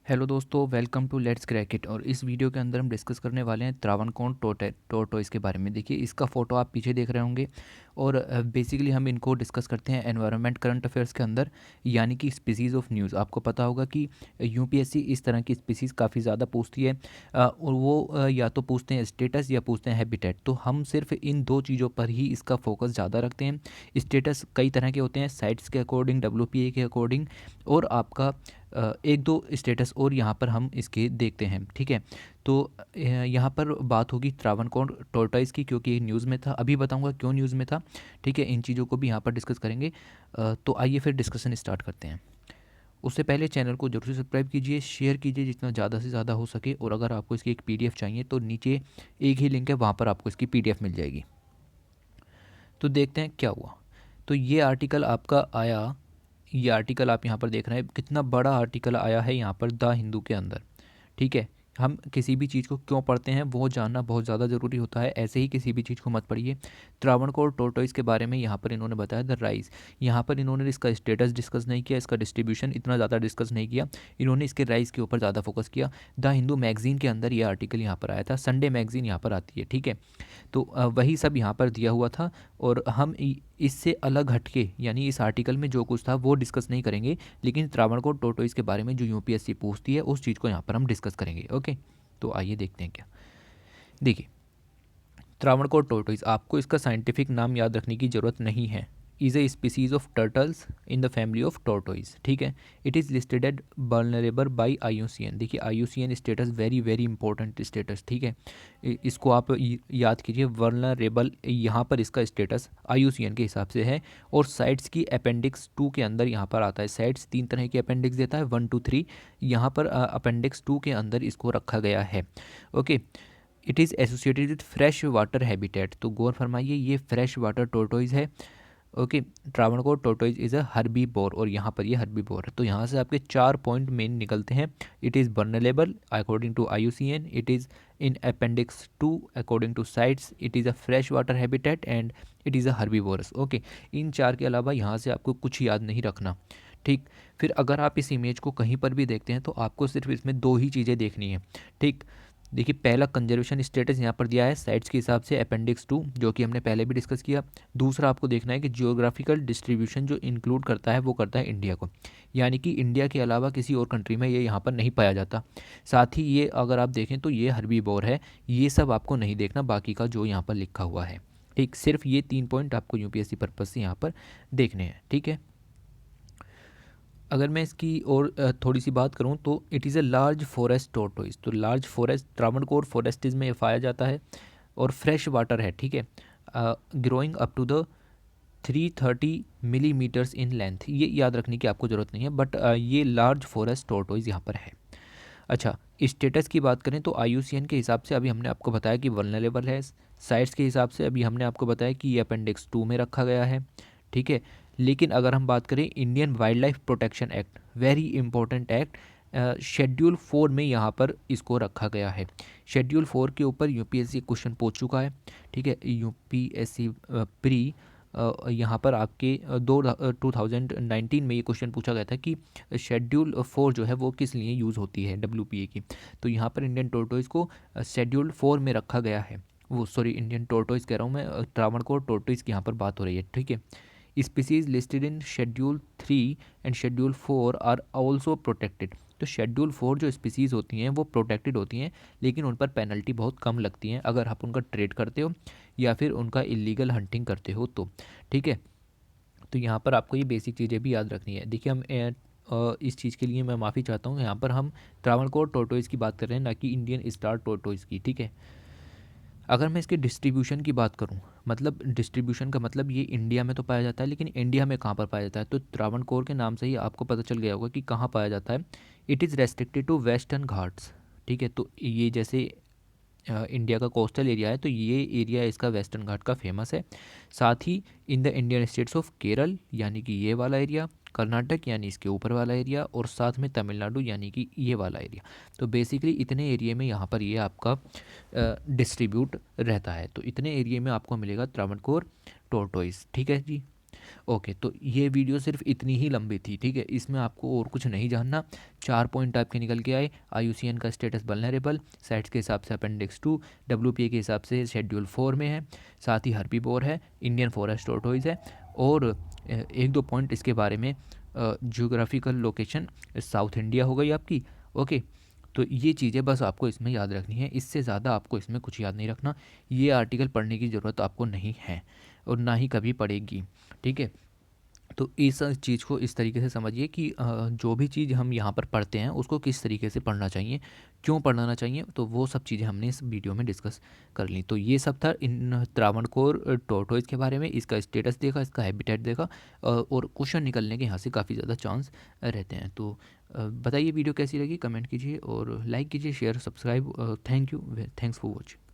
Hello दोस्तों, welcome to let's crack it. और इस वीडियो के अंदर हम डिस्कस करने वाले हैं त्रावणकोर टोरटॉइस के बारे में। देखिए, इसका फ़ोटो आप पीछे देख रहे होंगे। और बेसिकली हम इनको डिस्कस करते हैं एनवायरनमेंट करंट अफेयर्स के अंदर, यानी कि स्पीसीज़ ऑफ न्यूज़। आपको पता होगा कि यूपीएससी इस तरह की स्पीसीज़ काफ़ी ज़्यादा पूछती है। और वो या तो पूछते हैं स्टेटस या पूछते हैं हैबिटेट। तो हम सिर्फ इन दो चीज़ों पर ही इसका फोकस ज़्यादा रखते हैं। स्टेटस कई तरह के होते हैं, साइट्स के अकॉर्डिंग, डब्ल्यूपीए के अकॉर्डिंग, और आपका एक दो स्टेटस और यहाँ पर हम इसके देखते हैं। ठीक है, तो यहाँ पर बात होगी त्रावणकोर टोरटॉइस की, क्योंकि ये न्यूज़ में था। अभी बताऊँगा क्यों न्यूज़ में था। ठीक है, इन चीज़ों को भी यहाँ पर डिस्कस करेंगे। तो आइए फिर डिस्कशन स्टार्ट करते हैं। उससे पहले चैनल को जरूर से सब्सक्राइब कीजिए, शेयर कीजिए जितना ज़्यादा से ज़्यादा हो सके। और अगर आपको इसकी एक पीडीएफ चाहिए तो नीचे एक ही लिंक है, वहाँ पर आपको इसकी पीडीएफ मिल जाएगी। तो देखते हैं क्या हुआ। तो ये आर्टिकल आपका आया, ये आर्टिकल आप यहाँ पर देख रहे हैं, कितना बड़ा आर्टिकल आया है यहाँ पर द हिंदू के अंदर। ठीक है, हम किसी भी चीज़ को क्यों पढ़ते हैं वो जानना बहुत ज़्यादा ज़रूरी होता है। ऐसे ही किसी भी चीज़ को मत पढ़िए। त्रावणकोर टोरटॉइस के बारे में यहाँ पर इन्होंने बताया द राइज। यहाँ पर इन्होंने इसका स्टेटस डिस्कस नहीं किया, इसका डिस्ट्रीब्यूशन इतना ज़्यादा डिस्कस नहीं किया। इन्होंने इसके राइज के ऊपर ज़्यादा फोकस किया। द हिंदू मैगज़ीन के अंदर ये आर्टिकल यहाँ पर आया था। संडे मैगज़ीन यहाँ पर आती है। ठीक है, तो वही सब यहाँ पर दिया हुआ था। और हम इससे अलग हटके, यानी इस आर्टिकल में जो कुछ था वो डिस्कस नहीं करेंगे, लेकिन त्रावणकोर टोरटॉइस के बारे में जो यूपीएससी पूछती है उस चीज़ को यहाँ पर हम डिस्कस करेंगे। ओके, तो आइए देखते हैं क्या। देखिए, त्रावणकोर टोरटॉइस, आपको इसका साइंटिफिक नाम याद रखने की ज़रूरत नहीं है। Is a species of turtles in the family of tortoise. ठीक है, it is listed as vulnerable by IUCN। देखिए, IUCN status very very important status. ठीक है, इसको आप याद कीजिए, वल्नरेबल, यहाँ पर इसका स्टेटस IUCN के हिसाब से है। और साइट्स की अपेंडिक्स 2 के अंदर यहाँ पर आता है। साइट्स 3 तरह की अपेंडिक्स देता है, 1 2 3। यहाँ पर अपेंडिक्स 2 के अंदर इसको रखा गया है। Okay, it is associated with fresh water habitat. तो गौर फरमाइए, ये फ्रेश वाटर टोरटॉइस है। Okay, Travancore tortoise is a herbivore, और यहाँ पर ये हर्बीवोर है। तो यहाँ से आपके 4 पॉइंट मेन निकलते हैं। It is vulnerable according to IUCN, it is in appendix 2 according to CITES, it is a fresh water habitat, and it is a herbivorous. Okay, इन 4 के अलावा यहाँ से आपको कुछ याद नहीं रखना। ठीक, फिर अगर आप इस इमेज को कहीं पर भी देखते हैं तो आपको सिर्फ इसमें दो ही चीज़ें देखनी है। ठीक, देखिए, पहला कंजर्वेशन स्टेटस यहाँ पर दिया है साइट्स के हिसाब से, अपेंडिक्स 2, जो कि हमने पहले भी डिस्कस किया। दूसरा आपको देखना है कि जियोग्राफिकल डिस्ट्रीब्यूशन जो इंक्लूड करता है वो करता है इंडिया को, यानी कि इंडिया के अलावा किसी और कंट्री में ये यहाँ पर नहीं पाया जाता। साथ ही ये अगर आप देखें तो ये हर्बीवोर है। ये सब आपको नहीं देखना, बाकी का जो यहाँ पर लिखा हुआ है। ठीक, सिर्फ ये 3 पॉइंट आपको यूपीएससी पर्पज़ से यहाँ पर देखने हैं। ठीक है, अगर मैं इसकी और थोड़ी सी बात करूं तो it is a large forest tortoise. तो लार्ज फॉरेस्ट त्रावणकोर फॉरेस्टिज में पाया जाता है, और फ्रेश वाटर है। ठीक है, growing up to the 330 millimetres in length. ये याद रखने की आपको ज़रूरत नहीं है, बट ये लार्ज फॉरेस्ट टोरटॉइस यहाँ पर है। अच्छा, स्टेटस की बात करें तो IUCN के हिसाब से अभी हमने आपको बताया कि वल्नरेबल है। साइट्स के हिसाब से अभी हमने आपको बताया कि ये अपेंडिक्स 2 में रखा गया है। ठीक है, लेकिन अगर हम बात करें Indian wild life protection act, very important act, schedule 4 में यहाँ पर इसको रखा गया है। शेड्यूल 4 के ऊपर यूपीएससी क्वेश्चन पूछ चुका है। ठीक है, यूपीएससी प्री यहाँ पर आपके 2019 में ये क्वेश्चन पूछा गया था कि शेड्यूल 4 जो है वो किस लिए यूज़ होती है WPA की। तो यहाँ पर इंडियन टोरटॉइस को शेड्यूल 4 में रखा गया है। वो सॉरी, इंडियन टोरटॉइस कह रहा हूँ मैं, त्रावणकोर टोरटॉइस की यहाँ पर बात हो रही है। ठीक है, species listed in schedule 3 and schedule 4 are also protected. तो शेड्यूल 4 जो स्पीसीज़ होती हैं वो प्रोटेक्टेड होती हैं, लेकिन उन पर पेनल्टी बहुत कम लगती हैं अगर आप उनका ट्रेड करते हो या फिर उनका इलीगल हंटिंग करते हो तो। ठीक है, तो यहाँ पर आपको ये बेसिक चीज़ें भी याद रखनी है। देखिए, हम इस चीज़ के लिए मैं माफ़ी चाहता हूँ, यहाँ पर हम त्रावणकोर टोरटॉइस की बात कर रहे हैं, ना कि इंडियन स्टार टोरटॉइस की। ठीक है, अगर मैं इसके डिस्ट्रीब्यूशन की बात करूं, मतलब डिस्ट्रीब्यूशन का मतलब ये इंडिया में तो पाया जाता है, लेकिन इंडिया में कहाँ पर पाया जाता है, तो त्रावणकोर के नाम से ही आपको पता चल गया होगा कि कहाँ पाया जाता है। It is restricted to Western Ghats. ठीक है, तो ये जैसे इंडिया का कोस्टल एरिया है, तो ये एरिया इसका वेस्टर्न घाट का फेमस है। साथ ही in the Indian states of Kerala, यानी कि ये वाला एरिया, कर्नाटक यानी इसके ऊपर वाला एरिया, और साथ में तमिलनाडु यानी कि ये वाला एरिया। तो बेसिकली इतने एरिया में यहाँ पर ये आपका डिस्ट्रीब्यूट रहता है। तो इतने एरिया में आपको मिलेगा त्रावणकोर टोरटॉइस। ठीक है जी। ओके, तो ये वीडियो सिर्फ इतनी ही लंबी थी, ठीक है, इसमें आपको और कुछ नहीं जानना। 4 पॉइंट आपके निकल के आए। IUCN का स्टेटस वल्नरेबल, साइट्स के हिसाब से अपेंडिक्स 2, WPA के हिसाब से शेड्यूल 4 में है, साथ ही हर्बीवोर है, इंडियन फॉरेस्ट टॉर्टोइज है, और एक दो पॉइंट इसके बारे में, जियोग्राफिकल लोकेशन साउथ इंडिया हो गई आपकी। ओके, तो ये चीज़ें बस आपको इसमें याद रखनी है, इससे ज़्यादा आपको इसमें कुछ याद नहीं रखना। ये आर्टिकल पढ़ने की ज़रूरत आपको नहीं है और ना ही कभी पड़ेगी, ठीक है। तो इस चीज़ को इस तरीके से समझिए कि जो भी चीज़ हम यहाँ पर पढ़ते हैं उसको किस तरीके से पढ़ना चाहिए, क्यों पढ़ना चाहिए, तो वो सब चीज़ें हमने इस वीडियो में डिस्कस कर ली। तो ये सब था इन त्रावणकोर टोरटोइज के बारे में, इसका स्टेटस देखा, इसका हैबिटेट देखा, और क्वेश्चन निकलने के यहाँ से काफ़ी ज़्यादा चांस रहते हैं। तो बताइए वीडियो कैसी लगी, कमेंट कीजिए और लाइक कीजिए, share, subscribe. Thank you, thanks for watching.